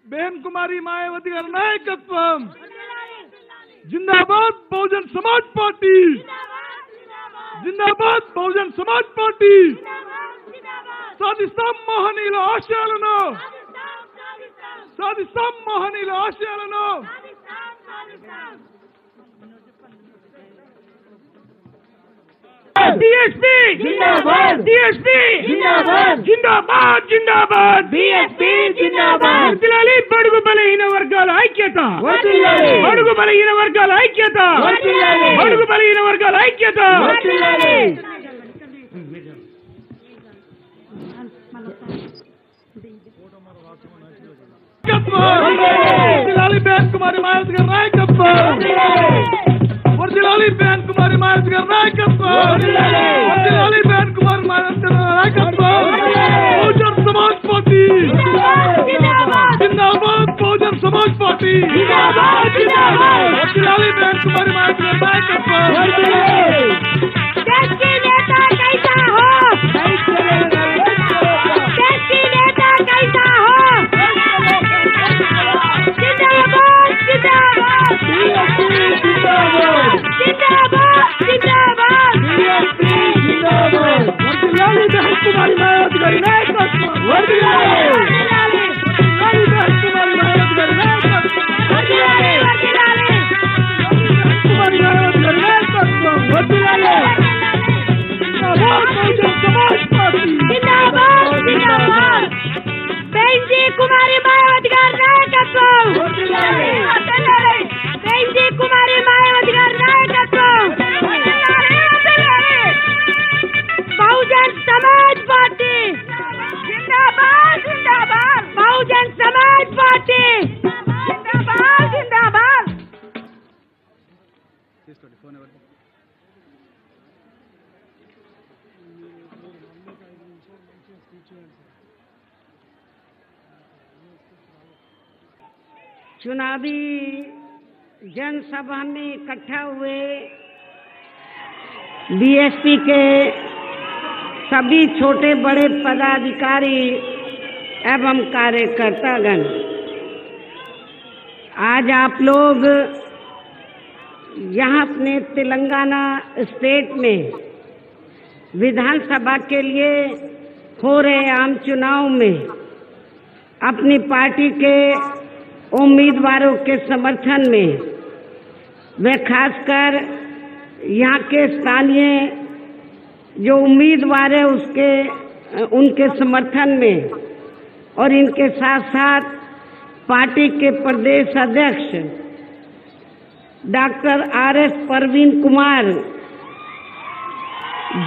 बहन कुमारी मायावती गारी नायकत्वम जिंदाबाद बहुजन समाज पार्टी जिंदाबाद बहुजन समाज पार्टी సాధిస్తాం మహనీయుల ఆశయాలను సాధిస్తాం మహనీయుల ఆశయాలను बीएसपी जिंदाबाद बीएसपी जिंदाबाद जिंदाबाद जिंदाबाद बीएसपी जिंदाबाद వర్ధిల్లాలి బడుగు బలహీన వర్గాల ఐక్యత వర్ధిల్లాలి బడుగు బలహీన వర్గాల ఐక్యత వర్ధిల్లాలి బడుగు బలహీన వర్గాల ఐక్యత వర్ధిల్లాలి వర్ధిల్లాలి బహన్ కుమారి మాయావతి గారి నాయకత్వం వర్ధిల్లాలి బహన్ కుమారి మాయావతి గారి నాయకత్వం వర్ధిల్లాలి బహన్ కుమారి మాయావతి గారి నాయకత్వం बहुजन समाज पार्टी जिंदाबाद बहुजन समाज पार्टी वर्धिल्लाली बहन कुमारी मायावती गारी नायकत्వం देश की नेता कैसा हो देश की नेता कैसा हो जिंदाबाद जिंदाबाद जिंदाबाद जिंदाबाद వర్ధిల్లాలి బహన్ కుమారి మాయావతి గారి నాయకత్వం వర్ధిల్లాలి బహన్ కుమారి మాయావతి గారి నాయకత్వం వర్ధిల్లాలి కుమారి మాయావతి గారి నాయకత్వం వర్ధిల్లాలి बहुजन समाज पार्टी जिंदाबाद जिंदाबाद बहन जी कुमारी मायावती गारी नायकत्వం बहन जी कुमारी मायावती गारी नायकत्వం बहुजन समाज पार्टी जिंदाबाद जिंदाबाद बहुजन समाज पार्टी जिंदाबाद जिंदाबाद चुनावी जनसभा में इकट्ठा हुए बीएसपी के सभी छोटे बड़े पदाधिकारी एवं कार्यकर्तागण, आज आप लोग यहाँ अपने तेलंगाना स्टेट में विधानसभा के लिए हो रहे आम चुनाव में अपनी पार्टी के उम्मीदवारों के समर्थन में वे खासकर यहाँ के स्थानीय जो उम्मीदवार है उनके समर्थन में और इनके साथ साथ पार्टी के प्रदेश अध्यक्ष डॉक्टर आर.एस. परवीन कुमार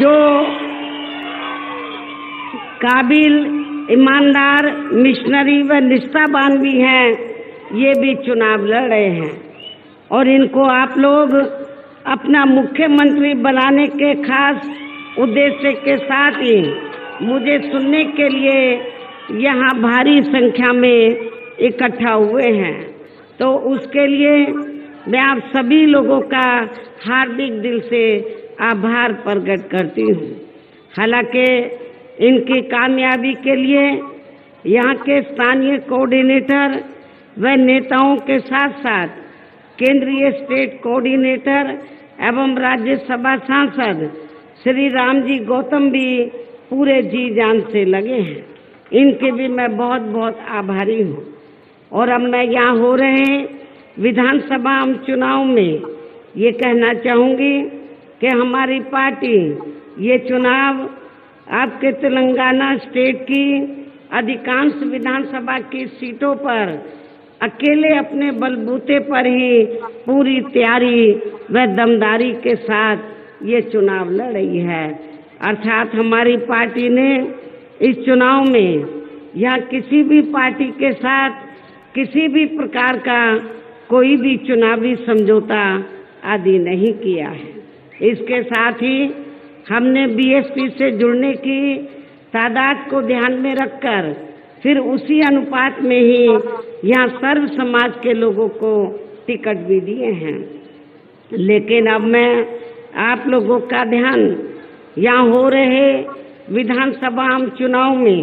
जो काबिल, ईमानदार, मिशनरी व निष्ठावान भी हैं, ये भी चुनाव लड़ रहे हैं और इनको आप लोग अपना मुख्यमंत्री बनाने के खास उद्देश्य के साथ ही मुझे सुनने के लिए यहाँ भारी संख्या में इकट्ठा हुए हैं। तो उसके लिए मैं आप सभी लोगों का हार्दिक दिल से आभार प्रकट करती हूँ। हालांकि इनकी कामयाबी के लिए यहाँ के स्थानीय कोऑर्डिनेटर व नेताओं के साथ साथ केंद्रीय स्टेट कोऑर्डिनेटर एवं राज्यसभा सांसद श्री रामजी गौतम भी पूरे जी जान से लगे हैं। इनके भी मैं बहुत बहुत आभारी हूँ। और अब मैं यहाँ हो रहे विधानसभा चुनाव में ये कहना चाहूँगी कि हमारी पार्टी ये चुनाव आपके तेलंगाना स्टेट की अधिकांश विधानसभा की सीटों पर अकेले अपने बलबूते पर ही पूरी तैयारी व दमदारी के साथ ये चुनाव लड़ रही है। अर्थात हमारी पार्टी ने इस चुनाव में या किसी भी पार्टी के साथ किसी भी प्रकार का कोई भी चुनावी समझौता आदि नहीं किया है। इसके साथ ही हमने बीएसपी से जुड़ने की तादाद को ध्यान में रखकर फिर उसी अनुपात में ही यहाँ सर्व समाज के लोगों को टिकट भी दिए हैं। लेकिन अब मैं आप लोगों का ध्यान यहाँ हो रहे विधानसभा चुनाव में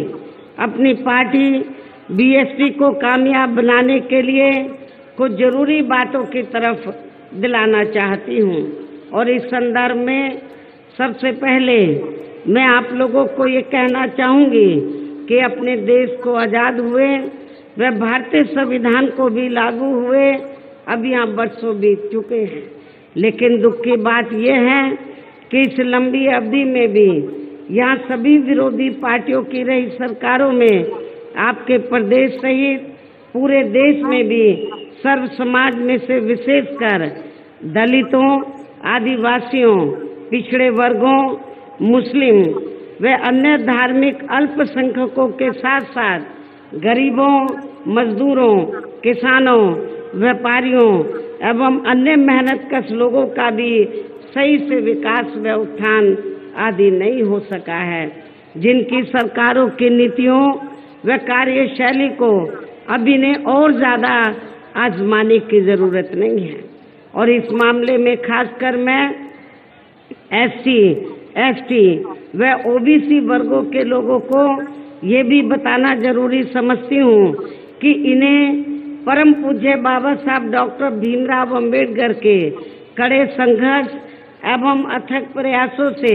अपनी पार्टी बीएसपी को कामयाब बनाने के लिए कुछ जरूरी बातों की तरफ दिलाना चाहती हूँ। और इस संदर्भ में सबसे पहले मैं आप लोगों को ये कहना चाहूँगी कि अपने देश को आज़ाद हुए व भारतीय संविधान को भी लागू हुए अब यहाँ वर्षों बीत चुके हैं, लेकिन दुख की बात यह है कि इस लंबी अवधि में भी यहाँ सभी विरोधी पार्टियों की रही सरकारों में आपके प्रदेश सहित पूरे देश में भी सर्व समाज में से विशेषकर दलितों, आदिवासियों, पिछड़े वर्गों, मुस्लिम व अन्य धार्मिक अल्पसंख्यकों के साथ साथ गरीबों, मजदूरों, किसानों, व्यापारियों एवं अन्य मेहनतकश लोगों का भी सही से विकास व उत्थान आदि नहीं हो सका है, जिनकी सरकारों की नीतियों व कार्यशैली को अब इन्हें और ज़्यादा आजमाने की ज़रूरत नहीं है। और इस मामले में खासकर मैं SC, ST व OBC वर्गों के लोगों को ये भी बताना जरूरी समझती हूँ कि इन्हें परम पूज्य बाबा साहब डॉक्टर भीमराव अंबेडकर के कड़े संघर्ष एवं अथक प्रयासों से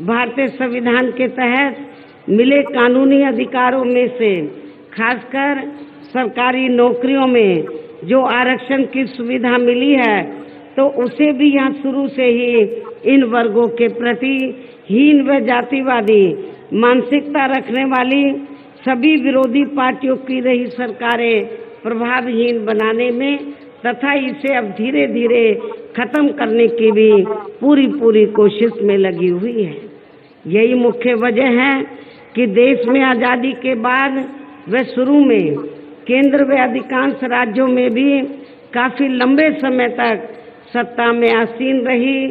भारतीय संविधान के तहत मिले कानूनी अधिकारों में से खासकर सरकारी नौकरियों में जो आरक्षण की सुविधा मिली है, तो उसे भी यहाँ शुरू से ही इन वर्गों के प्रति हीन व जातिवादी मानसिकता रखने वाली सभी विरोधी पार्टियों की रही सरकारें प्रभावहीन बनाने में तथा इसे अब धीरे धीरे खत्म करने की भी पूरी कोशिश में लगी हुई है। यही मुख्य वजह है कि देश में आज़ादी के बाद व शुरू में केंद्र व अधिकांश राज्यों में भी काफी लंबे समय तक सत्ता में आसीन रही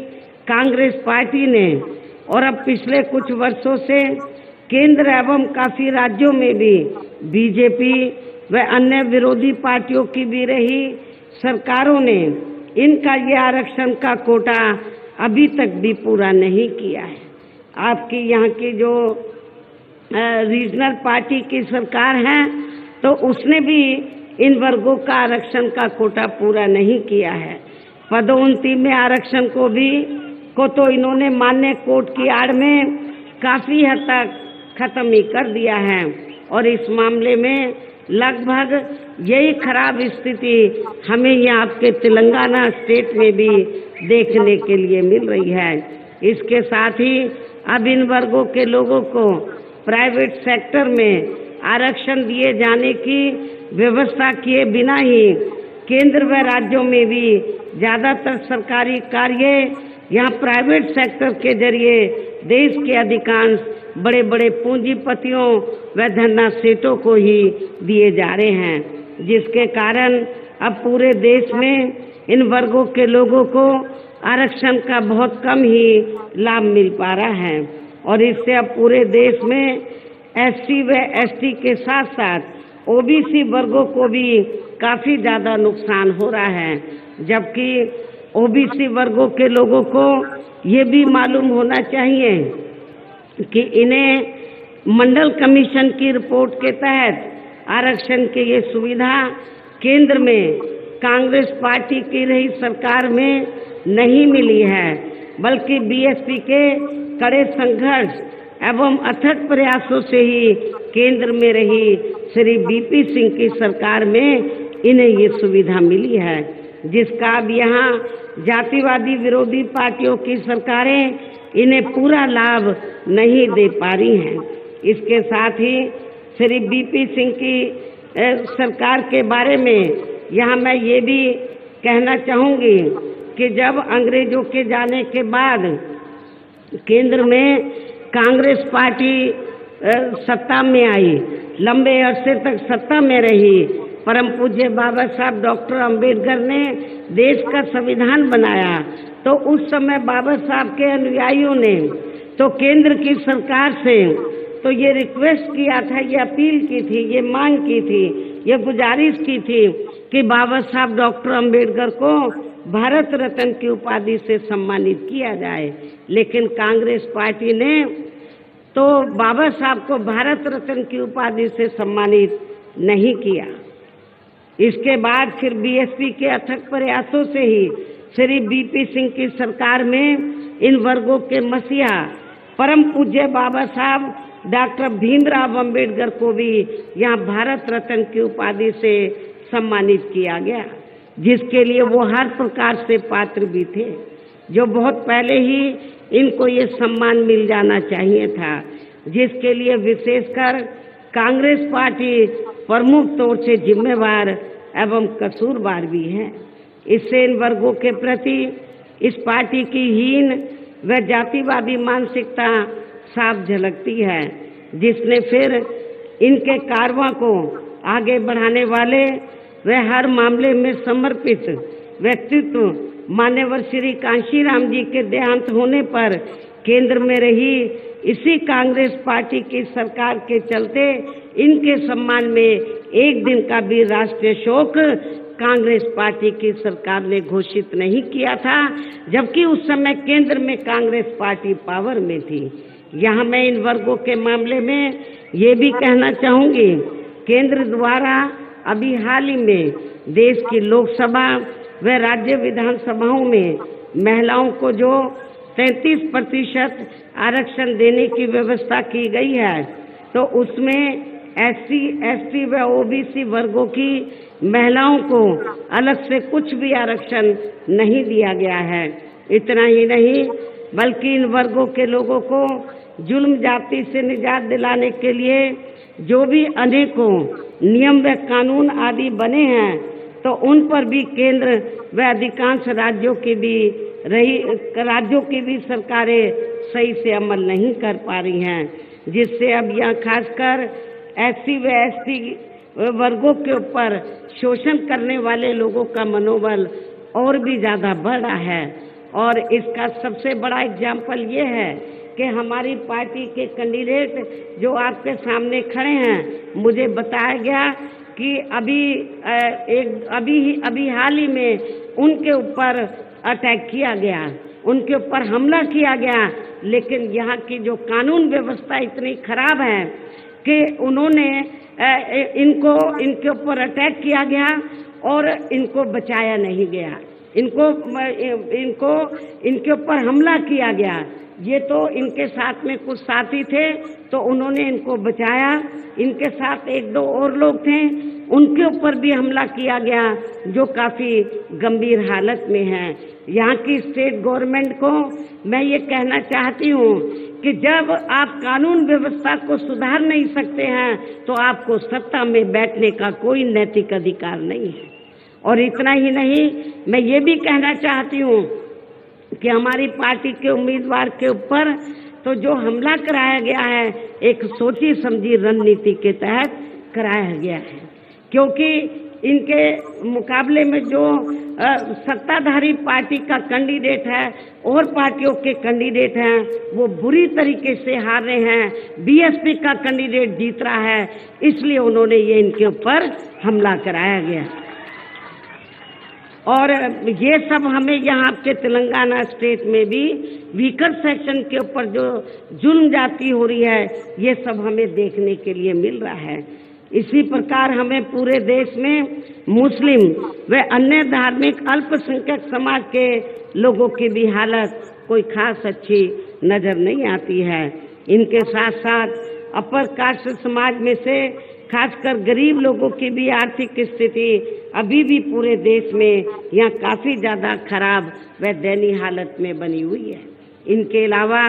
कांग्रेस पार्टी ने और अब पिछले कुछ वर्षों से केंद्र एवं काफी राज्यों में भी बीजेपी व अन्य विरोधी पार्टियों की भी रही सरकारों ने इनका ये आरक्षण का कोटा अभी तक भी पूरा नहीं किया है। आपकी यहाँ की जो रीजनल पार्टी की सरकार है, तो उसने भी इन वर्गों का आरक्षण का कोटा पूरा नहीं किया है। पदोन्नति में आरक्षण को तो इन्होंने मान्य कोर्ट की आड़ में काफी हद तक खत्म ही कर दिया है और इस मामले में लगभग यही खराब स्थिति हमें यहाँ आपके तेलंगाना स्टेट में भी देखने के लिए मिल रही है। इसके साथ ही अब इन वर्गों के लोगों को प्राइवेट सेक्टर में आरक्षण दिए जाने की व्यवस्था किए बिना ही केंद्र व राज्यों में भी ज़्यादातर सरकारी कार्य यहाँ प्राइवेट सेक्टर के जरिए देश के अधिकांश बड़े बड़े पूंजीपतियों व धन्नासेठों को ही दिए जा रहे हैं, जिसके कारण अब पूरे देश में इन वर्गों के लोगों को आरक्षण का बहुत कम ही लाभ मिल पा रहा है और इससे अब पूरे देश में SC व ST के साथ साथ OBC वर्गों को भी काफ़ी ज़्यादा नुकसान हो रहा है, जबकि OBC वर्गों के लोगों को ये भी मालूम होना चाहिए कि इन्हें मंडल कमीशन की रिपोर्ट के तहत आरक्षण की ये सुविधा केंद्र में कांग्रेस पार्टी की रही सरकार में नहीं मिली है, बल्कि BSP के कड़े संघर्ष एवं अथक प्रयासों से ही केंद्र में रही श्री BP सिंह की सरकार में इन्हें ये सुविधा मिली है, जिसका अब यहाँ जातिवादी विरोधी पार्टियों की सरकारें इन्हें पूरा लाभ नहीं दे पा रही हैं। इसके साथ ही श्री BP सिंह की सरकार के बारे में यहाँ मैं ये भी कहना चाहूँगी कि जब अंग्रेजों के जाने के बाद केंद्र में कांग्रेस पार्टी सत्ता में आई, लंबे अरसे तक सत्ता में रही, परम पूज्य बाबा साहब डॉक्टर अंबेडकर ने देश का संविधान बनाया, तो उस समय बाबा साहब के अनुयायियों ने तो केंद्र की सरकार से तो ये रिक्वेस्ट किया था, ये अपील की थी, ये मांग की थी, ये गुजारिश की थी कि बाबा साहब डॉक्टर अंबेडकर को भारत रत्न की उपाधि से सम्मानित किया जाए, लेकिन कांग्रेस पार्टी ने तो बाबा साहब को भारत रत्न की उपाधि से सम्मानित नहीं किया। इसके बाद फिर बीएसपी के अथक प्रयासों से ही श्री बीपी सिंह की सरकार में इन वर्गों के मसीहा परम पूज्य बाबा साहब डॉक्टर भीमराव अंबेडकर को भी यहाँ भारत रत्न की उपाधि से सम्मानित किया गया, जिसके लिए वो हर प्रकार से पात्र भी थे, जो बहुत पहले ही इनको ये सम्मान मिल जाना चाहिए था, जिसके लिए विशेषकर कांग्रेस पार्टी प्रमुख तौर से जिम्मेवार एवं कसूरवार भी है। इससे इन वर्गों के प्रति इस पार्टी की हीन व जातिवादी मानसिकता साफ झलकती है, जिसने फिर इनके कारवां को आगे बढ़ाने वाले व हर मामले में समर्पित व्यक्तित्व मान्यवर श्री कांशीराम जी के देहांत होने पर केंद्र में रही इसी कांग्रेस पार्टी की सरकार के चलते इनके सम्मान में एक दिन का भी राष्ट्रीय शोक कांग्रेस पार्टी की सरकार ने घोषित नहीं किया था, जबकि उस समय केंद्र में कांग्रेस पार्टी पावर में थी। यहाँ मैं इन वर्गों के मामले में ये भी कहना चाहूंगी, केंद्र द्वारा अभी हाल ही में देश की लोकसभा व राज्य विधानसभाओं में महिलाओं को जो 33% आरक्षण देने की व्यवस्था की गई है, तो उसमें SC, ST व OBC वर्गों की महिलाओं को अलग से कुछ भी आरक्षण नहीं दिया गया है। इतना ही नहीं, बल्कि इन वर्गों के लोगों को जुल्म जाति से निजात दिलाने के लिए जो भी अनेकों नियम व कानून आदि बने हैं, तो उन पर भी केंद्र व अधिकांश राज्यों की भी सरकारें सही से अमल नहीं कर पा रही हैं, जिससे अब यहाँ खासकर SC व ST वर्गों के ऊपर शोषण करने वाले लोगों का मनोबल और भी ज़्यादा बढ़ा है। और इसका सबसे बड़ा एग्जाम्पल ये है कि हमारी पार्टी के कैंडिडेट जो आपके सामने खड़े हैं, मुझे बताया गया कि अभी हाल ही में उनके ऊपर अटैक किया गया, उनके ऊपर हमला किया गया, लेकिन यहाँ की जो कानून व्यवस्था इतनी खराब है कि उन्होंने इनके ऊपर अटैक किया गया और इनको बचाया नहीं गया, इनके ऊपर हमला किया गया। ये तो इनके साथ में कुछ साथी थे तो उन्होंने इनको बचाया, इनके साथ एक दो और लोग थे, उनके ऊपर भी हमला किया गया जो काफ़ी गंभीर हालत में हैं। यहाँ की स्टेट गवर्नमेंट को मैं ये कहना चाहती हूँ कि जब आप कानून व्यवस्था को सुधार नहीं सकते हैं तो आपको सत्ता में बैठने का कोई नैतिक अधिकार नहीं है। और इतना ही नहीं, मैं ये भी कहना चाहती हूँ कि हमारी पार्टी के उम्मीदवार के ऊपर तो जो हमला कराया गया है एक सोची समझी रणनीति के तहत कराया गया है, क्योंकि इनके मुकाबले में जो सत्ताधारी पार्टी का कैंडिडेट है और पार्टियों के कैंडिडेट हैं वो बुरी तरीके से हार रहे हैं। बीएसपी का कैंडिडेट जीत रहा है, इसलिए उन्होंने ये इनके ऊपर हमला कराया गया। और ये सब हमें यहाँ आपके तेलंगाना स्टेट में भी वीकर सेक्शन के ऊपर जो जुल्म जाती हो रही है, ये सब हमें देखने के लिए मिल रहा है। इसी प्रकार हमें पूरे देश में मुस्लिम व अन्य धार्मिक अल्पसंख्यक समाज के लोगों की भी हालत कोई खास अच्छी नजर नहीं आती है। इनके साथ साथ अपर कास्ट समाज में से खासकर गरीब लोगों की भी आर्थिक स्थिति अभी भी पूरे देश में यहाँ काफ़ी ज़्यादा खराब व दयनीय हालत में बनी हुई है। इनके अलावा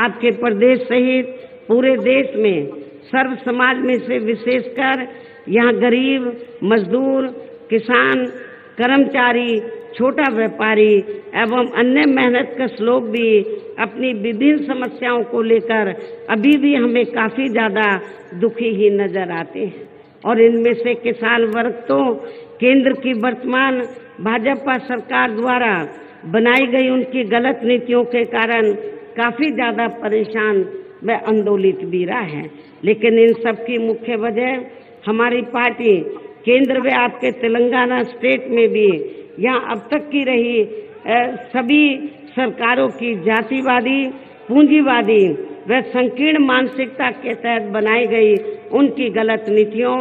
आपके प्रदेश सहित पूरे देश में सर्व समाज में से विशेषकर यहाँ गरीब, मजदूर, किसान, कर्मचारी, छोटा व्यापारी एवं अन्य मेहनतकश लोग भी अपनी विभिन्न समस्याओं को लेकर अभी भी हमें काफ़ी ज़्यादा दुखी ही नजर आते हैं। और इनमें से किसान वर्ग तो केंद्र की वर्तमान भाजपा सरकार द्वारा बनाई गई उनकी गलत नीतियों के कारण काफ़ी ज़्यादा परेशान व आंदोलित भी रहा है। लेकिन इन सब की मुख्य वजह हमारी पार्टी केंद्र व आपके तेलंगाना स्टेट में भी यहाँ अब तक की रही सभी सरकारों की जातिवादी, पूंजीवादी व संकीर्ण मानसिकता के तहत बनाई गई उनकी गलत नीतियों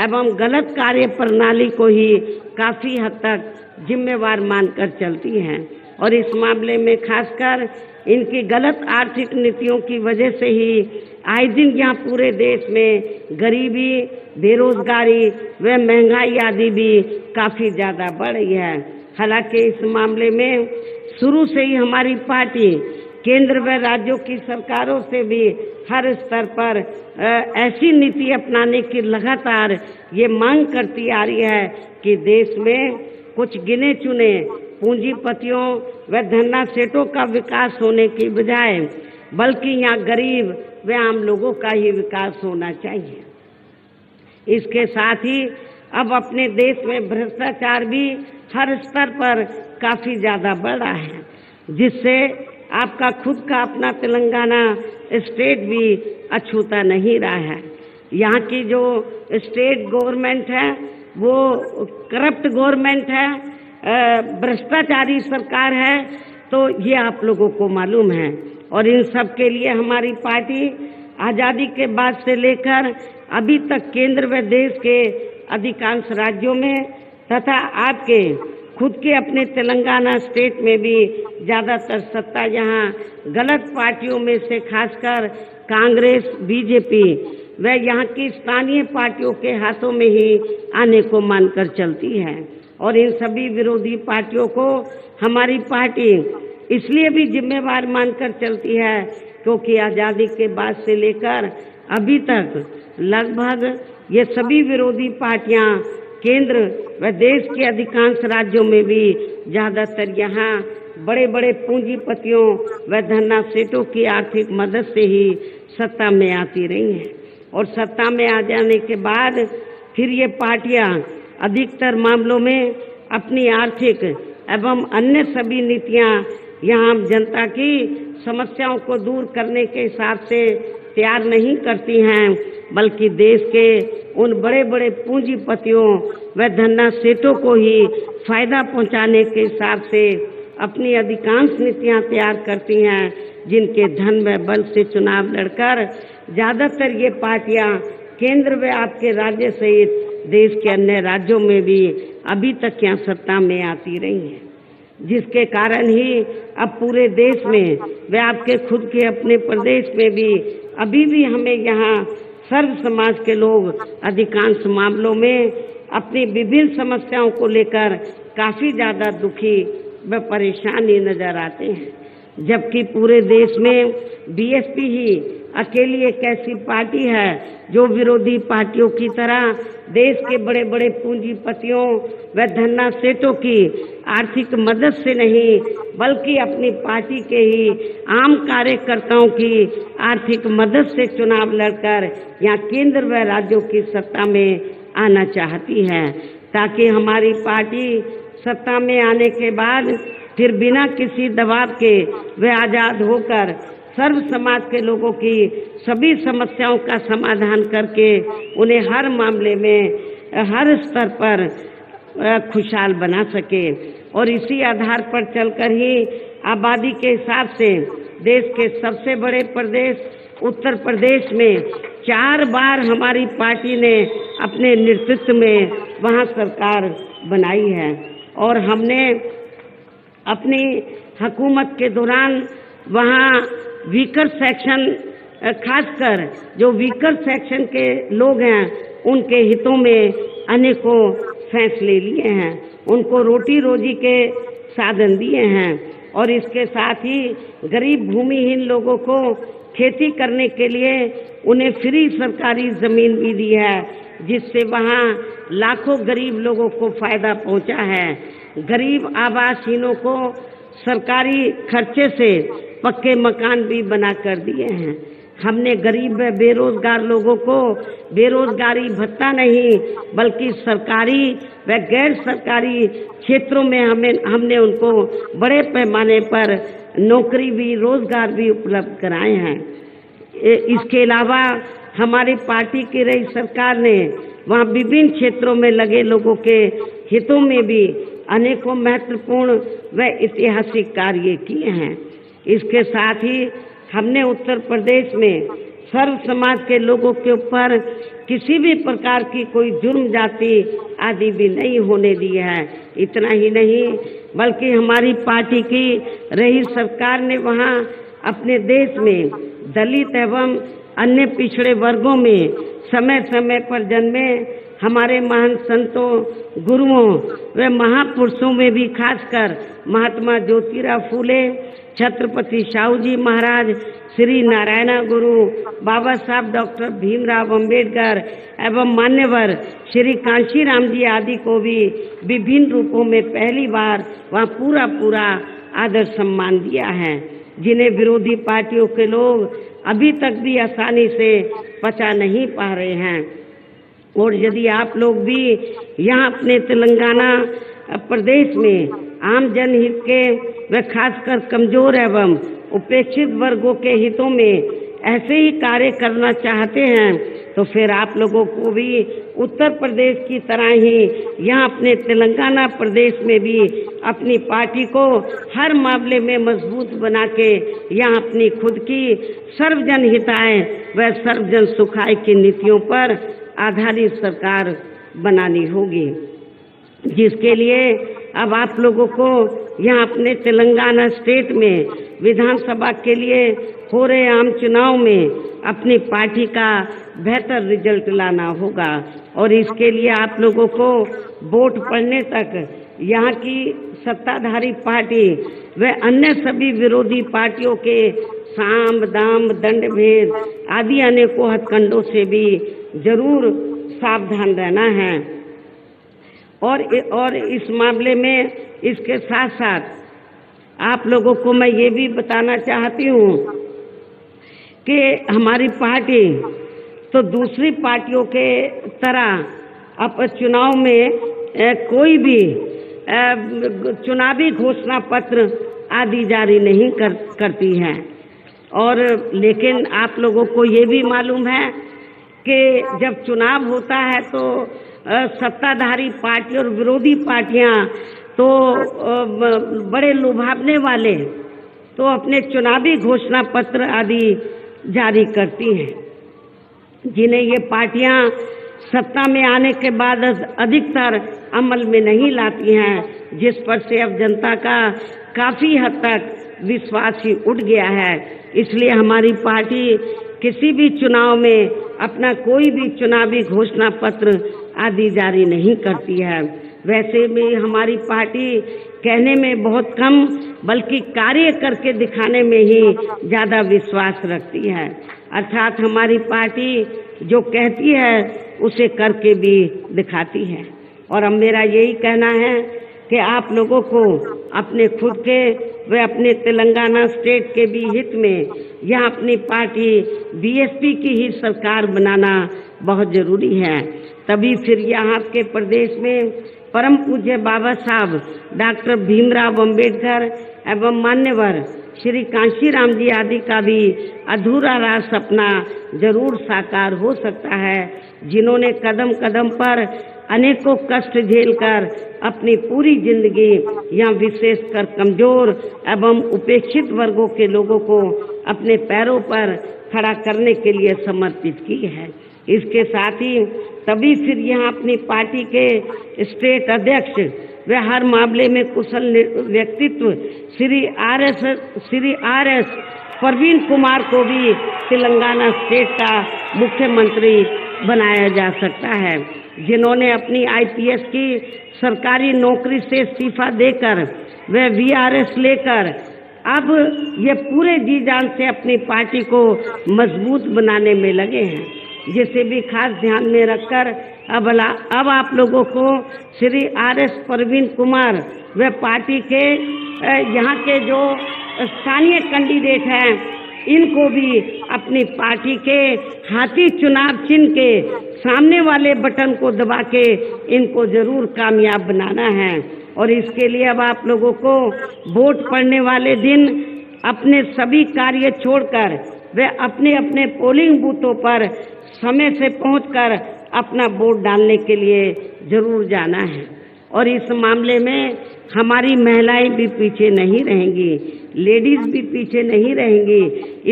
एवं गलत कार्य प्रणाली को ही काफी हद तक जिम्मेवार मानकर चलती हैं और इस मामले में खासकर इनकी गलत आर्थिक नीतियों की वजह से ही आए दिन यहाँ पूरे देश में गरीबी, बेरोजगारी व महंगाई आदि भी काफी ज्यादा बढ़ रही है। हालांकि इस मामले में शुरू से ही हमारी पार्टी केंद्र व राज्यों की सरकारों से भी हर स्तर पर ऐसी नीति अपनाने की लगातार ये मांग करती आ रही है कि देश में कुछ गिने चुने पूंजीपतियों व धन्ना सेठों का विकास होने की बजाय बल्कि यहाँ गरीब व आम लोगों का ही विकास होना चाहिए। इसके साथ ही अब अपने देश में भ्रष्टाचार भी हर स्तर पर काफी ज्यादा बढ़ रहा है, जिससे आपका खुद का अपना तेलंगाना स्टेट भी अछूता नहीं रहा है। यहाँ की जो स्टेट गवर्नमेंट है वो करप्ट गवर्नमेंट है, भ्रष्टाचारी सरकार है, तो ये आप लोगों को मालूम है। और इन सब के लिए हमारी पार्टी आजादी के बाद से लेकर अभी तक केंद्र व देश के अधिकांश राज्यों में तथा आपके खुद के अपने तेलंगाना स्टेट में भी ज्यादातर सत्ता यहाँ गलत पार्टियों में से खासकर कांग्रेस, बीजेपी व यहाँ की स्थानीय पार्टियों के हाथों में ही आने को मानकर चलती है। और इन सभी विरोधी पार्टियों को हमारी पार्टी इसलिए भी जिम्मेवार मानकर चलती है क्योंकि आजादी के बाद से लेकर अभी तक लगभग ये सभी विरोधी पार्टियां केंद्र व देश के अधिकांश राज्यों में भी ज्यादातर यहाँ बड़े बड़े पूंजीपतियों व धन्ना सेठों की आर्थिक मदद से ही सत्ता में आती रही हैं। और सत्ता में आ जाने के बाद फिर ये पार्टियां अधिकतर मामलों में अपनी आर्थिक एवं अन्य सभी नीतियां यहाँ जनता की समस्याओं को दूर करने के हिसाब से तैयार नहीं करती हैं, बल्कि देश के उन बड़े बड़े पूंजीपतियों व धन्ना सेठों को ही फायदा पहुंचाने के हिसाब से अपनी अधिकांश नीतियां तैयार करती हैं, जिनके धन व बल से चुनाव लड़कर ज्यादातर ये पार्टियां केंद्र व आपके राज्य सहित देश के अन्य राज्यों में भी अभी तक यहाँ सत्ता में आती रही हैं, जिसके कारण ही अब पूरे देश में व आपके खुद के अपने प्रदेश में भी अभी भी हमें यहाँ सर्व समाज के लोग अधिकांश मामलों में अपनी विभिन्न समस्याओं को लेकर काफी ज्यादा दुखी व परेशान ही नजर आते हैं, जबकि पूरे देश में बीएसपी ही अकेली एक ऐसी पार्टी है जो विरोधी पार्टियों की तरह देश के बड़े बड़े पूंजीपतियों व धन्ना सेठों की आर्थिक मदद से नहीं बल्कि अपनी पार्टी के ही आम कार्यकर्ताओं की आर्थिक मदद से चुनाव लड़कर यहाँ केंद्र व राज्यों की सत्ता में आना चाहती है, ताकि हमारी पार्टी सत्ता में आने के बाद फिर बिना किसी दबाव के वे आजाद होकर सर्व समाज के लोगों की सभी समस्याओं का समाधान करके उन्हें हर मामले में हर स्तर पर खुशहाल बना सके। और इसी आधार पर चलकर ही आबादी के हिसाब से देश के सबसे बड़े प्रदेश उत्तर प्रदेश में 4 बार हमारी पार्टी ने अपने नेतृत्व में वहां सरकार बनाई है। और हमने अपनी हुकूमत के दौरान वहाँ वीकर सेक्शन, खासकर जो वीकर सेक्शन के लोग हैं उनके हितों में अनेकों फैसले लिए हैं, उनको रोटी रोजी के साधन दिए हैं। और इसके साथ ही गरीब भूमिहीन लोगों को खेती करने के लिए उन्हें फ्री सरकारी जमीन भी दी है, जिससे वहाँ लाखों गरीब लोगों को फायदा पहुँचा है। गरीब आवासहीनों को सरकारी खर्चे से पक्के मकान भी बना कर दिए हैं। हमने गरीब व बेरोजगार लोगों को बेरोजगारी भत्ता नहीं बल्कि सरकारी व गैर सरकारी क्षेत्रों में हमने उनको बड़े पैमाने पर नौकरी भी रोजगार भी उपलब्ध कराए हैं। इसके अलावा हमारी पार्टी की रही सरकार ने वहाँ विभिन्न क्षेत्रों में लगे लोगों के हितों में भी अनेकों महत्वपूर्ण व ऐतिहासिक कार्य किए हैं। इसके साथ ही हमने उत्तर प्रदेश में सर्व समाज के लोगों के ऊपर किसी भी प्रकार की कोई जुर्म जाति आदि भी नहीं होने दी है। इतना ही नहीं बल्कि हमारी पार्टी की रही सरकार ने वहाँ अपने देश में दलित एवं अन्य पिछड़े वर्गों में समय समय पर जन्मे हमारे महान संतों, गुरुओं व महापुरुषों में भी खासकर महात्मा ज्योतिराव फूले, छत्रपति शाहू जी महाराज, श्री नारायण गुरु, बाबा साहब डॉक्टर भीमराव अंबेडकर एवं मान्यवर श्री कांशीराम जी आदि को भी विभिन्न रूपों में पहली बार वहाँ पूरा आदर सम्मान दिया है, जिन्हें विरोधी पार्टियों के लोग अभी तक भी आसानी से पचा नहीं पा रहे हैं। और यदि आप लोग भी यहाँ अपने तेलंगाना प्रदेश में आम जनहित के व खासकर कमजोर एवं उपेक्षित वर्गों के हितों में ऐसे ही कार्य करना चाहते हैं तो फिर आप लोगों को भी उत्तर प्रदेश की तरह ही यहाँ अपने तेलंगाना प्रदेश में भी अपनी पार्टी को हर मामले में मजबूत बना के यहाँ अपनी खुद की सर्वजन हिताय व सर्वजन सुखाय की नीतियों पर आधारित सरकार बनानी होगी, जिसके लिए अब आप लोगों को यहाँ अपने तेलंगाना स्टेट में विधानसभा के लिए हो रहे आम चुनाव में अपनी पार्टी का बेहतर रिजल्ट लाना होगा। और इसके लिए आप लोगों को वोट पड़ने तक यहाँ की सत्ताधारी पार्टी व अन्य सभी विरोधी पार्टियों के साम दाम दंड भेद आदि अनेकों हथकंडों से भी जरूर सावधान रहना है। और इस मामले में इसके साथ साथ आप लोगों को मैं ये भी बताना चाहती हूँ कि हमारी पार्टी तो दूसरी पार्टियों के तरह अब चुनाव में कोई भी चुनावी घोषणा पत्र आदि जारी नहीं करती है। और लेकिन आप लोगों को ये भी मालूम है कि जब चुनाव होता है तो सत्ताधारी पार्टी और विरोधी पार्टियां तो बड़े लुभावने वाले तो अपने चुनावी घोषणा पत्र आदि जारी करती हैं, जिन्हें ये पार्टियां सत्ता में आने के बाद अधिकतर अमल में नहीं लाती हैं, जिस पर से अब जनता का काफी हद तक विश्वास ही उठ गया है। इसलिए हमारी पार्टी किसी भी चुनाव में अपना कोई भी चुनावी घोषणा पत्र आदि जारी नहीं करती है। वैसे भी हमारी पार्टी कहने में बहुत कम बल्कि कार्य करके दिखाने में ही ज्यादा विश्वास रखती है। अर्थात हमारी पार्टी जो कहती है उसे करके भी दिखाती है। और अब मेरा यही कहना है कि आप लोगों को अपने खुद के व अपने तेलंगाना स्टेट के भी हित में यह अपनी पार्टी बीएसपी की ही सरकार बनाना बहुत जरूरी है। तभी फिर यहाँ के प्रदेश में परम पूज्य बाबा साहब डॉक्टर भीमराव अंबेडकर एवं मान्यवर श्री कांशीराम जी आदि का भी अधूरा रहा सपना जरूर साकार हो सकता है, जिन्होंने कदम कदम पर अनेकों कष्ट झेलकर अपनी पूरी जिंदगी यहाँ विशेषकर कमजोर एवं उपेक्षित वर्गों के लोगों को अपने पैरों पर खड़ा करने के लिए समर्पित की है। इसके साथ ही तभी फिर यहाँ अपनी पार्टी के स्टेट अध्यक्ष व हर मामले में कुशल व्यक्तित्व श्री आर एस प्रवीण कुमार को भी तेलंगाना स्टेट का मुख्यमंत्री बनाया जा सकता है, जिन्होंने अपनी आईपीएस की सरकारी नौकरी से इस्तीफा देकर वे वीआरएस लेकर अब ये पूरे जी जान से अपनी पार्टी को मजबूत बनाने में लगे हैं, जिसे भी खास ध्यान में रखकर अब आप लोगों को श्री आर.एस. प्रवीण कुमार व पार्टी के यहाँ के जो स्थानीय कैंडिडेट हैं इनको भी अपनी पार्टी के हाथी चुनाव चिन्ह के सामने वाले बटन को दबा के इनको जरूर कामयाब बनाना है। और इसके लिए अब आप लोगों को वोट पड़ने वाले दिन अपने सभी कार्य छोड़कर वे अपने अपने पोलिंग बूथों पर समय से पहुंचकर अपना वोट डालने के लिए जरूर जाना है। और इस मामले में हमारी महिलाएं भी पीछे नहीं रहेंगी, लेडीज भी पीछे नहीं रहेंगी।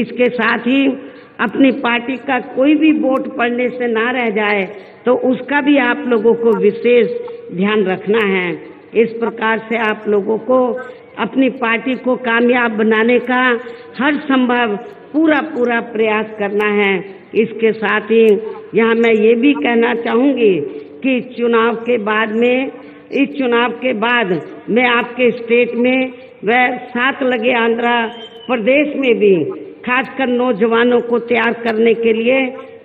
इसके साथ ही अपनी पार्टी का कोई भी वोट पड़ने से ना रह जाए तो उसका भी आप लोगों को विशेष ध्यान रखना है। इस प्रकार से आप लोगों को अपनी पार्टी को कामयाब बनाने का हर संभव पूरा प्रयास करना है। इसके साथ ही यहाँ मैं ये भी कहना चाहूँगी कि चुनाव के बाद में, इस चुनाव के बाद मैं आपके स्टेट में व साथ लगे आंध्र प्रदेश में भी खासकर नौजवानों को तैयार करने के लिए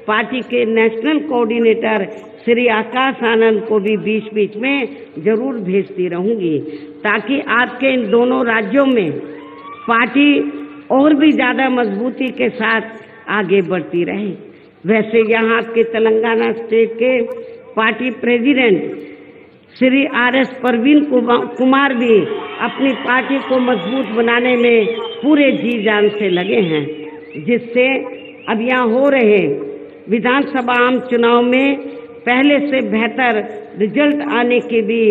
पार्टी के नेशनल कोऑर्डिनेटर श्री आकाश आनंद को भी बीच में जरूर भेजती रहूंगी, ताकि आपके इन दोनों राज्यों में पार्टी और भी ज्यादा मजबूती के साथ आगे बढ़ती रहे। वैसे यहाँ आपके तेलंगाना स्टेट के party president Shri RS Parveen Kumar भी अपनी पार्टी को मजबूत बनाने में पूरे जी जान से लगे हैं, जिससे अब यहाँ हो रहे विधानसभा आम चुनाव में पहले से बेहतर रिजल्ट आने की भी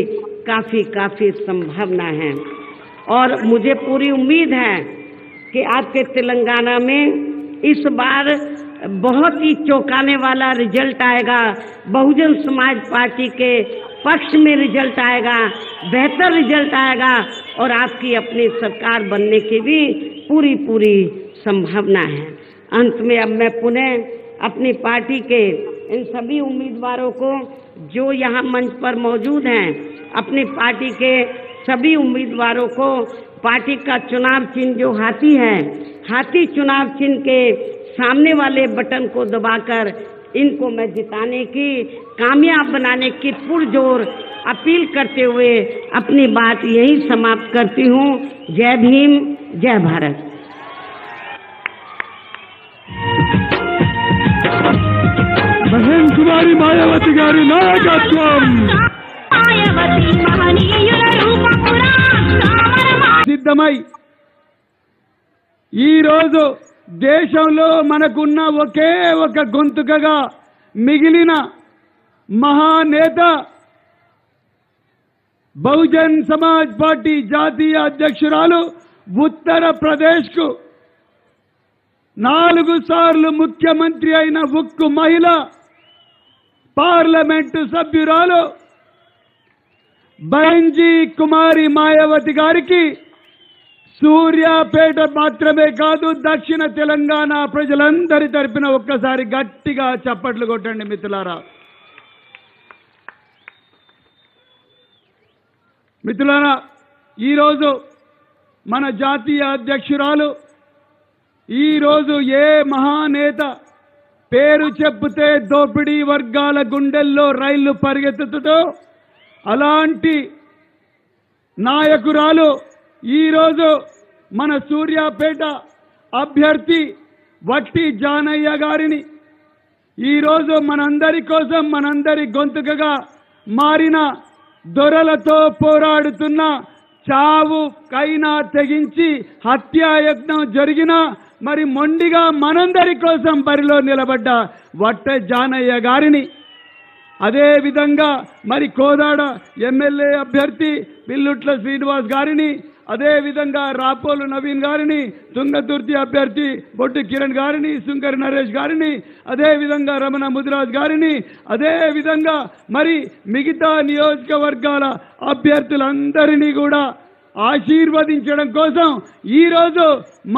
काफी संभावना है। और मुझे पूरी उम्मीद है कि आपके तेलंगाना में इस बार बहुत ही चौंकाने वाला रिजल्ट आएगा। बहुजन समाज पार्टी के पक्ष में रिजल्ट आएगा, बेहतर रिजल्ट आएगा और आपकी अपनी सरकार बनने की भी पूरी संभावना है। अंत में अब मैं पुनः अपनी पार्टी के इन सभी उम्मीदवारों को जो यहाँ मंच पर मौजूद हैं, अपनी पार्टी के सभी उम्मीदवारों को पार्टी का चुनाव चिन्ह जो हाथी है, हाथी चुनाव चिन्ह के सामने वाले बटन को दबाकर इनको मैं जिताने की, कामयाब बनाने की पुरजोर अपील करते हुए अपनी बात यही समाप्त करती हूँ। जय भीम, जय भारत। बहन कुमारी मायावती गारी नायकत्వం సిద్ధమై ఈ రోజు దేశంలో మనకున్న ఒకే ఒక గొంతుకగా మిగిలిన మహానేత బహుజన్ సమాజ్ పార్టీ జాతీయ అధ్యక్షురాలు ఉత్తరప్రదేశ్ కు 4 సార్లు ముఖ్యమంత్రి అయిన ఉక్కు మహిళ పార్లమెంటు సభ్యురాలు బహన్జీ కుమారి మాయావతి గారికి సూర్యాపేట మాత్రమే కాదు దక్షిణ తెలంగాణ ప్రజలందరి తరపున ఒక్కసారి గట్టిగా చప్పట్లు కొట్టండి మిత్రులారా. మిత్రులారా, ఈరోజు మన జాతీయ అధ్యక్షురాలు, ఈరోజు ఏ మహానేత పేరు చెప్తే దోపిడీ వర్గాల గుండెల్లో రైళ్లు పరిగెత్తుతో అలాంటి నాయకురాలు ఈరోజు మన సూర్యాపేట అభ్యర్థి వట్టి జానయ్య గారిని ఈరోజు మనందరి కోసం, మనందరి గొంతుకగా మారిన, దొరలతో పోరాడుతున్న, చావుకైనా తెగించి హత్యాయత్నం జరిగిన, మరి మొండిగా మనందరి కోసం బరిలో నిలబడ్డ వట్ట జానయ్య గారిని, అదే విధంగా మరి కోదాడ ఎమ్మెల్యే అభ్యర్థి పిల్లుట్ల శ్రీనివాస్ గారిని, అదే విధంగా రాపోలు నవీన్ గారిని, తుంగతుర్తి అభ్యర్థి బొట్టు కిరణ్ గారిని, సుంకర నరేష్ గారిని, అదే విధంగా రమణ ముదిరాజ్ గారిని, అదే విధంగా మరి మిగతా నియోజకవర్గాల అభ్యర్థులందరినీ కూడా ఆశీర్వదించడం కోసం ఈరోజు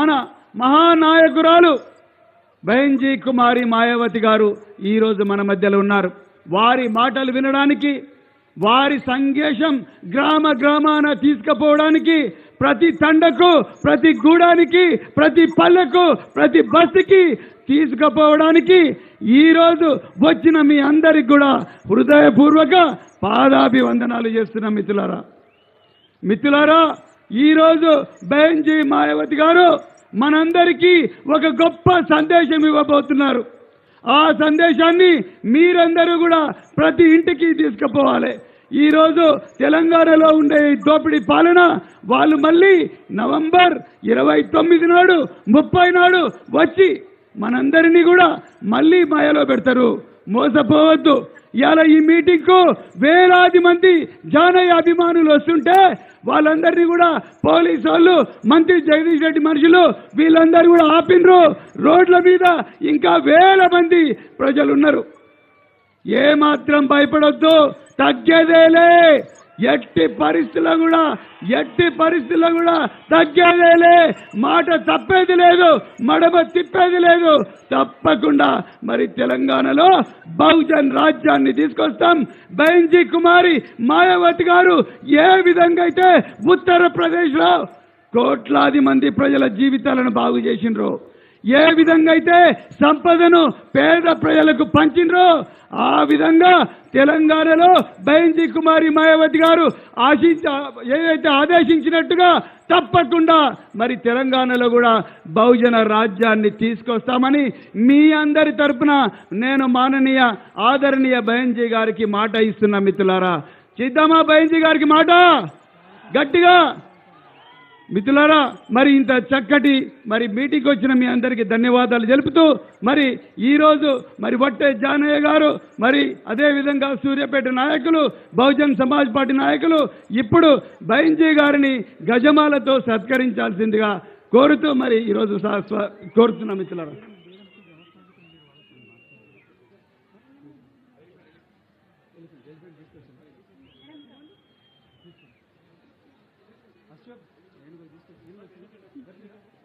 మన మహానాయకురాలు బహన్జీ కుమారి మాయావతి గారు ఈరోజు మన మధ్యలో ఉన్నారు. వారి మాటలు వినడానికి, వారి సందేశం గ్రామ గ్రామాన తీసుకుపోవడానికి, ప్రతి తండకు, ప్రతి గూడానికి, ప్రతి పల్లెకు, ప్రతి బస్సుకి తీసుకుపోవడానికి ఈరోజు వచ్చిన మీ అందరికి కూడా హృదయపూర్వక పాదాభివందనాలు చేస్తున్నాం. మిత్రులారా, ఈరోజు బహన్జీ మాయావతి గారు మనందరికీ ఒక గొప్ప సందేశం ఇవ్వబోతున్నారు. ఆ సందేశాన్ని మీరందరూ కూడా ప్రతి ఇంటికి తీసుకుపోవాలి. ఈరోజు తెలంగాణలో ఉండే దోపిడీ పాలన వాళ్ళు మళ్ళీ నవంబర్ 29 నాడు 30 నాడు వచ్చి మనందరినీ కూడా మళ్ళీ మాయలో పెడతారు. మోసపోవద్దు. ఇవాళ ఈ మీటింగ్ కు వేలాది మంది జానయ్య అభిమానులు వస్తుంటే వాళ్ళందరినీ కూడా పోలీసు వాళ్ళు, మంత్రి జగదీష్ రెడ్డి మనుషులు వీళ్ళందరూ కూడా ఆపినరు. రోడ్ల మీద ఇంకా వేల మంది ప్రజలు ఉన్నారు. ఏమాత్రం భయపడొద్దు, తగ్గేదేలే. ఎట్టి పరిస్థితుల్లో కూడా తగ్గేదేలే. మాట తప్పేది లేదు, మడమ తిప్పేది లేదు. తప్పకుండా మరి తెలంగాణలో బహుజన్ రాజ్యాన్ని తీసుకొస్తాం. బెంజీ కుమారి మాయావతి గారు ఏ విధంగా అయితే ఉత్తరప్రదేశ్ లో కోట్లాది మంది ప్రజల జీవితాలను బాగు చేసిండ్రు, ఏ విధంగా అయితే సంపదను పేద ప్రజలకు పంచిండ్రో ఆ విధంగా తెలంగాణలో బెంజీ కుమారి మాయావతి గారు ఏదైతే ఆదేశించినట్టుగా తప్పకుండా మరి తెలంగాణలో కూడా బహుజన రాజ్యాన్ని తీసుకొస్తామని మీ అందరి తరపున నేను మాననీయ ఆదరణీయ బెంజీ గారికి మాట ఇస్తున్నా. మిత్రులారా, చిద్దామా బెంజీ గారికి మాట గట్టిగా? మిత్రులారా, మరి ఇంత చక్కటి మరి మీటింగ్ వచ్చిన మీ అందరికీ ధన్యవాదాలు తెలుపుతూ మరి ఈరోజు మరి వట్టే జానయ్య గారు, మరి అదేవిధంగా సూర్యాపేట నాయకులు, బహుజన్ సమాజ్ పార్టీ నాయకులు ఇప్పుడు బెంజీ గారిని గజమాలతో సత్కరించాల్సిందిగా కోరుతూ మరి ఈరోజు కోరుతున్నాం. మిత్రులారా,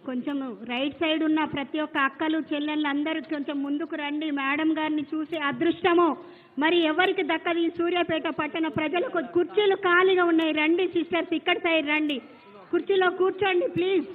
కొంచెం రైట్ సైడ్ ఉన్న ప్రతి ఒక్క అక్కలు చెల్లెళ్ళు అందరూ కొంచెం ముందుకు రండి. మేడం గారిని చూసే అదృష్టము మరి ఎవరికి దక్కది. సూర్యాపేట పట్టణ ప్రజలకు కుర్చీలు ఖాళీగా ఉన్నాయి. రండి సిస్టర్స్, ఇక్కడ సైడ్ రండి, కుర్చీలో కూర్చోండి ప్లీజ్.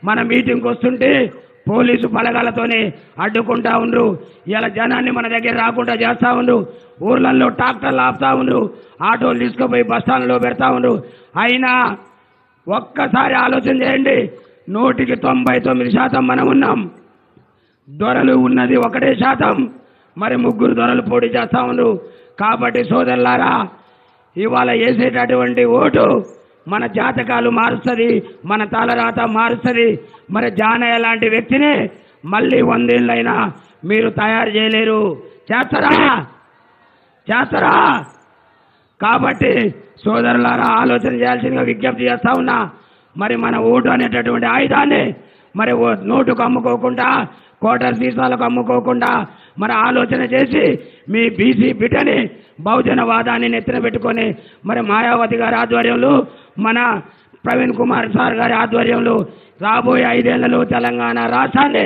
మన మీటింగ్కి వస్తుంటే పోలీసు బలగాలతోనే అడ్డుకుంటా ఉండ్రు. ఇలా జనాన్ని మన దగ్గర రాకుండా చేస్తా ఉండ్రు. ఊర్లలో ట్రాక్టర్లు ఆపుతా ఉండ్రు, ఆటోలు తీసుకుపోయి బస్టాండ్లో పెడతా ఉండ్రు. అయినా ఒక్కసారి ఆలోచన చేయండి, 99% మనం ఉన్నాం, దొరలు ఉన్నది 1% మరి 3 దొరలు పోటీ చేస్తా ఉండ్రు. కాబట్టి సోదరులారా, ఇవాళ వేసేటటువంటి ఓటు మన జాతకాలు మారుస్తుంది, మన తలరాత మారుస్తుంది. మరి జానయ్య లాంటి వ్యక్తిని మళ్ళీ 100 ఏళ్ళైనా మీరు తయారు చేయలేరు. చేస్తారా? కాబట్టి సోదరులారా, ఆలోచన చేయాల్సిందిగా విజ్ఞప్తి చేస్తా ఉన్నా. మరి మన ఓటు అనేటటువంటి ఆయుధాన్ని మరి నోటుకు అమ్ముకోకుండా, కోటర్ సీసాలకు అమ్ముకోకుండా మరి ఆలోచన చేసి మీ బీసీ బిడ్డని బహుజనవాదాన్ని నెత్తిన పెట్టుకొని మరి మాయావతి గారి ఆధ్వర్యంలో, మన ప్రవీణ్ కుమార్ సార్ గారి ఆధ్వర్యంలో రాబోయే 5 ఏళ్లలో తెలంగాణ రాష్ట్రాన్ని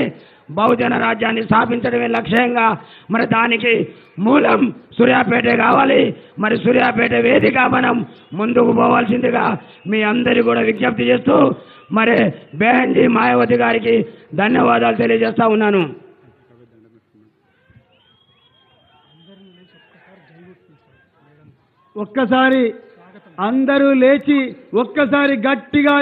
బహుజన రాజ్యాన్ని స్థాపించడమే లక్ష్యంగా మరి దానికి మూలం సూర్యాపేట కావాలి. మరి సూర్యాపేట వేదిక మనం ముందుకు పోవాల్సిందిగా మీ అందరి కూడా విజ్ఞప్తి చేస్తూ మరి బెంజీ మాయావతి గారికి ధన్యవాదాలు తెలియజేస్తా ఉన్నాను. ఒక్కసారి అందరూ లేచి ఒక్కసారి గట్టిగా